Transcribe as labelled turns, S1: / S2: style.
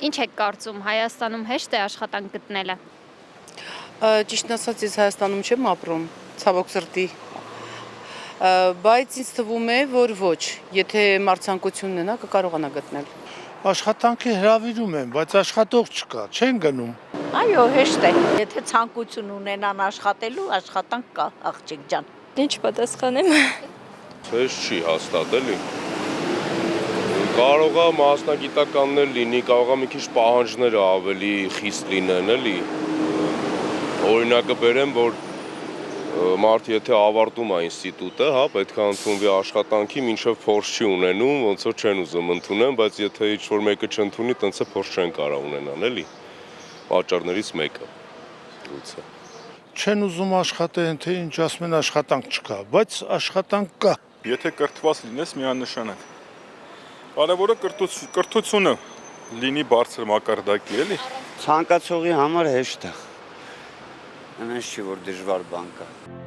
S1: Ինչ եք կարծում, Հայաստանում հեշտ է աշխատանք գտնելը։
S2: Ճիշտն ասած, ես Հայաստանում չեմ ապրում, ցավոք սրտի, բայց ինձ թվում է, որ ոչ, եթե մարդ ցանկություն ունենա, կկարողանա գտնել։
S3: Աշխատանքի հրավիրում են, բայց աշխատող չկա, չեն գնում։
S4: Այո, հեշտ է։ Եթե ցանկություն ունենան աշխատելու, աշխատանք կա, աղջիկ ջան։
S5: Ինչ պատասխանեմ։
S6: Հեշտ չի հաստատ էլի։ Կարող է մասնագիտականներ լինի, կարող է մի քիչ պահանջները ավելի խիստ լինեն, էլի։ Օրինակը բերեմ, որ մարդ եթե ավարտում է ինստիտուտը, հա, պետք է ընդունվի աշխատանքի, մինչև փորձ չի ունենում, ոնց որ չեն ուզում ընդունեն, բայց եթե ինչ-որ մեկը չընդունի, տենց է փորձ չեն կարող ունենան, էլի։ Պատճառներից մեկը։ Գուցե։
S3: Չեն ուզում աշխատեն, թե ինչ ասում են աշխատանք չկա, բայց աշխատանք կա։
S7: Եթե կրթված լինես, միանշանակ։ Կարևորը կրթությունը լինի բարձր մակարդակի, էլի։
S8: Ցանկացողի համար հեշտ է։ Այնպես չի, որ դժվար բան կա։